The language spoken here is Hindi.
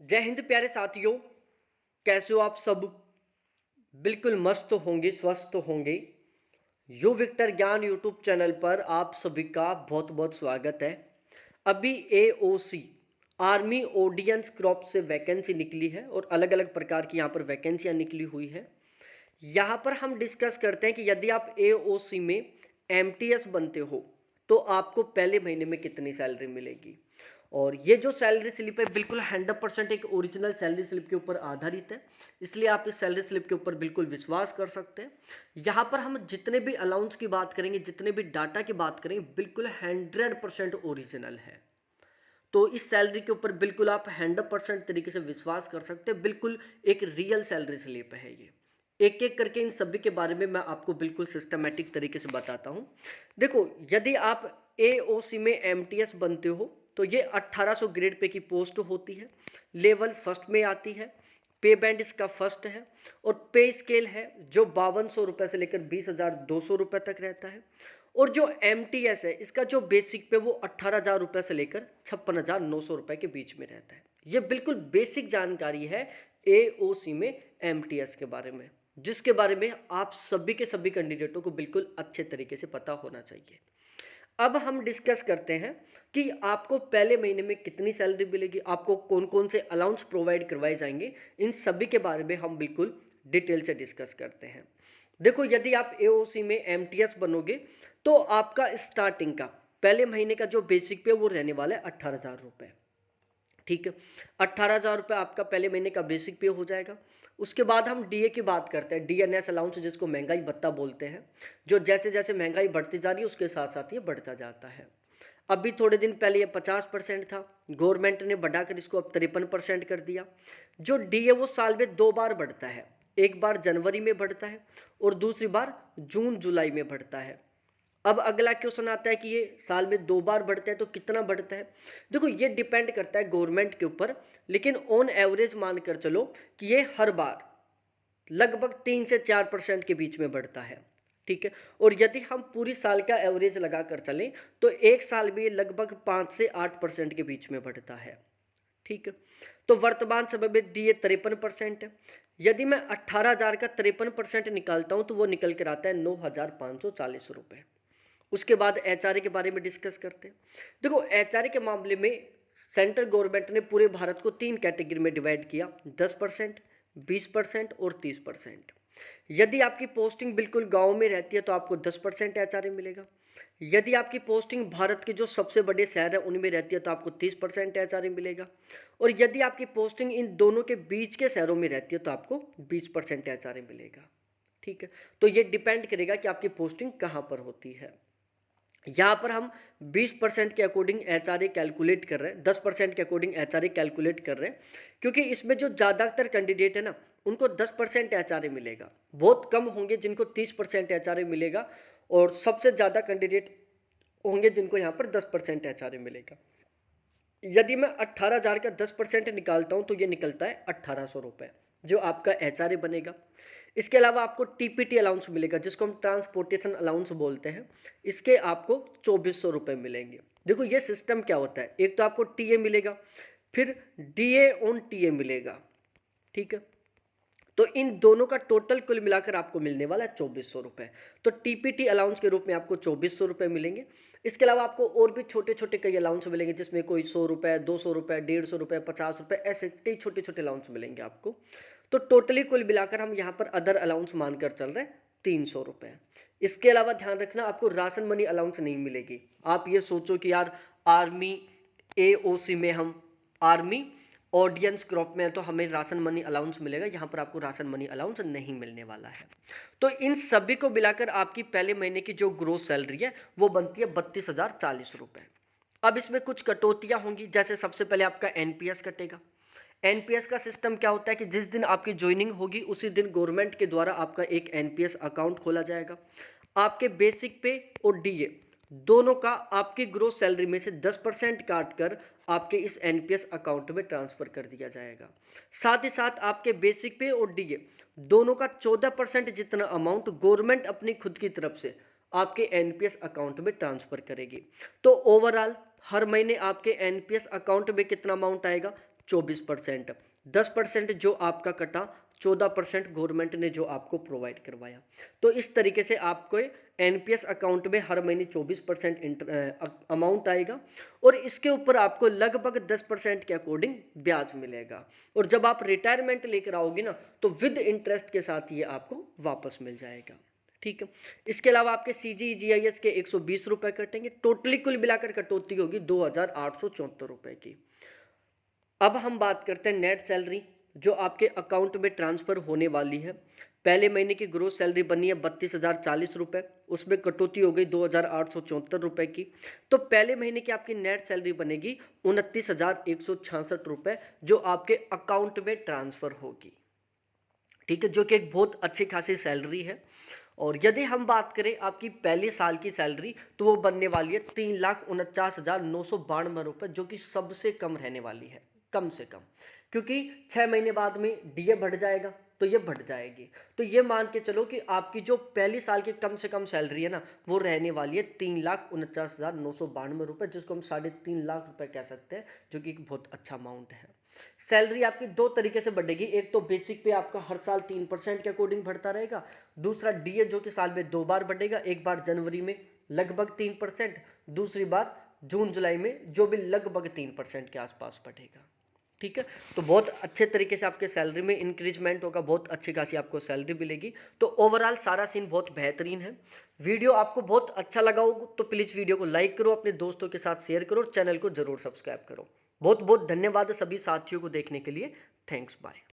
जय हिंद प्यारे साथियों। कैसे हो आप सब? बिल्कुल मस्त होंगे, स्वस्थ होंगे। यू विक्टर ज्ञान यूट्यूब चैनल पर आप सभी का बहुत बहुत स्वागत है। अभी एओसी आर्मी ऑडियंस क्रॉप से वैकेंसी निकली है और अलग अलग प्रकार की यहाँ पर वैकेंसियाँ निकली हुई है। यहाँ पर हम डिस्कस करते हैं कि यदि आप एओसी में एमटीएस बनते हो तो आपको पहले महीने में कितनी सैलरी मिलेगी। और ये जो सैलरी स्लिप है बिल्कुल 100% एक ओरिजिनल सैलरी स्लिप के ऊपर आधारित है, इसलिए आप इस सैलरी स्लिप के ऊपर बिल्कुल विश्वास कर सकते हैं। यहाँ पर हम जितने भी अलाउंस की बात करेंगे, जितने भी डाटा की बात करेंगे, बिल्कुल 100% ओरिजिनल है। तो इस सैलरी के ऊपर बिल्कुल आप 100% तरीके से विश्वास कर सकते हैं। बिल्कुल एक रियल सैलरी स्लिप है ये। एक एक करके इन सभी के बारे में मैं आपको बिल्कुल सिस्टमेटिक तरीके से बताता हूँ। देखो, यदि आप एओसी में एमटीएस बनते हो तो ये 1800 ग्रेड पे की पोस्ट होती है। लेवल फर्स्ट में आती है। पे बैंड इसका फर्स्ट है और पे स्केल है जो 5200 रुपये से लेकर 20,200 रुपये तक रहता है। और जो एम है इसका जो बेसिक पे वो 18,000 रुपये से लेकर 56,900 रुपये के बीच में रहता है। ये बिल्कुल बेसिक जानकारी है एओसी में एमटीएस के बारे में, जिसके बारे में आप सभी के सभी कैंडिडेटों को बिल्कुल अच्छे तरीके से पता होना चाहिए। अब हम डिस्कस करते हैं कि आपको पहले महीने में कितनी सैलरी मिलेगी, आपको कौन कौन से अलाउंस प्रोवाइड करवाए जाएंगे, इन सभी के बारे में हम बिल्कुल डिटेल से डिस्कस करते हैं। देखो, यदि आप एओसी में एमटीएस बनोगे तो आपका स्टार्टिंग का पहले महीने का जो बेसिक पे वो रहने वाला है 18,000 रुपये। ठीक है, 18,000 रुपये आपका पहले महीने का बेसिक पे हो जाएगा। उसके बाद हम डीए की बात करते हैं, डीएनएस अलाउंस, जिसको महंगाई भत्ता बोलते हैं, जो जैसे जैसे महंगाई बढ़ती जा रही है उसके साथ साथ ये बढ़ता जाता है। अभी थोड़े दिन पहले ये 50% था, गवर्नमेंट ने बढ़ाकर इसको अब 53% कर दिया। जो डीए वो साल में 2 बार बढ़ता है, एक बार जनवरी में बढ़ता है और दूसरी बार जून जुलाई में बढ़ता है। अब अगला क्वेश्चन आता है कि ये साल में 2 बार बढ़ता है तो कितना बढ़ता है। देखो, ये डिपेंड करता है गवर्नमेंट के ऊपर, लेकिन ऑन एवरेज मानकर चलो कि ये हर बार लगभग 3 से 4% के बीच में बढ़ता है। ठीक है, और यदि हम पूरी साल का एवरेज लगा कर चलें तो एक साल में ये लगभग 5 से 8% के बीच में बढ़ता है। ठीक है, तो वर्तमान समय में डीए 53% है। यदि मैं 18,000 का 53% निकालता हूं तो वो निकल कर आता है 9,540 रुपये। उसके बाद एचआरए के बारे में डिस्कस करते हैं। देखो, एचआरए के मामले में सेंट्रल गवर्नमेंट ने पूरे भारत को 3 कैटेगरी में डिवाइड किया, 10%, 20% और 30%। यदि आपकी पोस्टिंग बिल्कुल गांव में रहती है तो आपको 10% एचआरए मिलेगा। यदि आपकी पोस्टिंग भारत के जो सबसे बड़े शहर है उनमें रहती है तो आपको 30% एचआरए मिलेगा। और यदि आपकी पोस्टिंग इन दोनों के बीच के शहरों में रहती है तो आपको 20% एचआरए मिलेगा। ठीक है, तो ये डिपेंड करेगा कि आपकी पोस्टिंग कहाँ पर होती है। यहाँ पर हम 20% के अकॉर्डिंग एचआरए कैलकुलेट कर रहे हैं, 10% के अकॉर्डिंग एचआरए कैलकुलेट कर रहे हैं, क्योंकि इसमें जो ज़्यादातर कैंडिडेट है ना उनको 10% एचआरए मिलेगा। बहुत कम होंगे जिनको 30% एचआरए मिलेगा और सबसे ज़्यादा कैंडिडेट होंगे जिनको यहाँ पर 10% एचआरए मिलेगा। यदि मैं 18,000 का 10% निकालता हूँ तो ये निकलता है 1,800 रुपये, जो आपका एचआरए बनेगा। इसके अलावा आपको टीपीटी अलाउंस मिलेगा, जिसको हम ट्रांसपोर्टेशन अलाउंस बोलते हैं। इसके आपको 2,400 रुपये मिलेंगे। देखो, ये सिस्टम क्या होता है, एक तो आपको टीए मिलेगा, फिर डीए ऑन टीए मिलेगा। ठीक है, तो इन दोनों का टोटल कुल मिलाकर आपको मिलने वाला है 2,400 रुपये। तो टीपीटी अलाउंस के रूप में आपको 2,400 रुपये मिलेंगे। इसके अलावा आपको और भी छोटे छोटे कई अलाउंस मिलेंगे, जिसमें कोई 100 रुपये, 200 रुपये, 150 रुपये, 50 रुपये, ऐसे कई छोटे छोटे अलाउंस मिलेंगे आपको। तो टोटली कुल मिलाकर हम यहाँ पर अदर अलाउंस मानकर चल रहे हैं 300 रुपये। इसके अलावा ध्यान रखना, आपको राशन मनी अलाउंस नहीं मिलेगी। आप ये सोचो कि यार आर्मी एओसी में हम आर्मी ऑडियंस क्रॉप में है तो हमें राशन मनी अलाउंस मिलेगा, यहाँ पर आपको राशन मनी अलाउंस नहीं मिलने वाला है। तो इन सभी को मिलाकर आपकी पहले महीने की जो ग्रोस सैलरी है वो बनती है 32,040 रुपये। अब इसमें कुछ कटौतियाँ होंगी, जैसे सबसे पहले आपका एनपीएस कटेगा। एनपीएस का सिस्टम क्या होता है कि जिस दिन आपकी ज्वाइनिंग होगी उसी दिन गवर्नमेंट के द्वारा आपका एक एनपीएस अकाउंट खोला जाएगा। आपके बेसिक पे और डीए दोनों का आपकी ग्रोस सैलरी में से 10% काट कर आपके इस एनपीएस अकाउंट में ट्रांसफर कर दिया जाएगा। साथ ही साथ आपके बेसिक पे और डीए दोनों का 14% जितना अमाउंट गवर्नमेंट अपनी खुद की तरफ से आपके एनपीएस अकाउंट में ट्रांसफर करेगी। तो ओवरऑल हर महीने आपके एनपीएस अकाउंट में कितना अमाउंट आएगा, 24%, 10% जो आपका कटा, 14% गवर्नमेंट ने जो आपको प्रोवाइड करवाया। तो इस तरीके से आपको एनपीएस अकाउंट में हर महीने 24% अमाउंट आएगा और इसके ऊपर आपको लगभग 10% के अकॉर्डिंग ब्याज मिलेगा। और जब आप रिटायरमेंट लेकर आओगे ना, तो विद इंटरेस्ट के साथ ये आपको वापस मिल जाएगा। ठीक है, इसके अलावा आपके CGI-GIS के 120 रुपये कटेंगे। टोटली कुल मिलाकर कटौती होगी 2874 रुपये की। अब हम बात करते हैं नेट सैलरी जो आपके अकाउंट में ट्रांसफर होने वाली है। पहले महीने की ग्रोस सैलरी बनी है 32,040 रुपये, उसमें कटौती हो गई 2874 रुपये की। तो पहले महीने की आपकी नेट सैलरी बनेगी 29,166 रुपये जो आपके अकाउंट में ट्रांसफर होगी। ठीक है, जो कि एक बहुत अच्छी खासी सैलरी है। और यदि हम बात करें आपकी पहले साल की सैलरी, तो वो बनने वाली है 3,49,992 रुपये, जो कि सबसे कम रहने वाली है, कम से कम, क्योंकि 6 महीने बाद में डीए बढ़ जाएगा तो ये बढ़ जाएगी। तो ये मान के चलो कि आपकी जो पहली साल की कम से कम सैलरी है ना, वो रहने वाली है 3,49,992 रुपये, जिसको हम 3.5 लाख रुपये कह सकते हैं, जो कि एक बहुत अच्छा अमाउंट है। सैलरी आपकी दो तरीके से बढ़ेगी, एक तो बेसिक पे आपका हर साल 3% के अकॉर्डिंग बढ़ता रहेगा, दूसरा डीए जो कि साल में 2 बार बढ़ेगा, एक बार जनवरी में लगभग 3%, दूसरी बार जून जुलाई में जो भी लगभग 3% के आसपास बढ़ेगा। ठीक है, तो बहुत अच्छे तरीके से आपके सैलरी में इंक्रीजमेंट होगा, बहुत अच्छी खासी आपको सैलरी मिलेगी। तो ओवरऑल सारा सीन बहुत बेहतरीन है। वीडियो आपको बहुत अच्छा लगा हो तो प्लीज़ वीडियो को लाइक करो, अपने दोस्तों के साथ शेयर करो और चैनल को जरूर सब्सक्राइब करो। बहुत बहुत धन्यवाद सभी साथियों को देखने के लिए। Thanks, bye.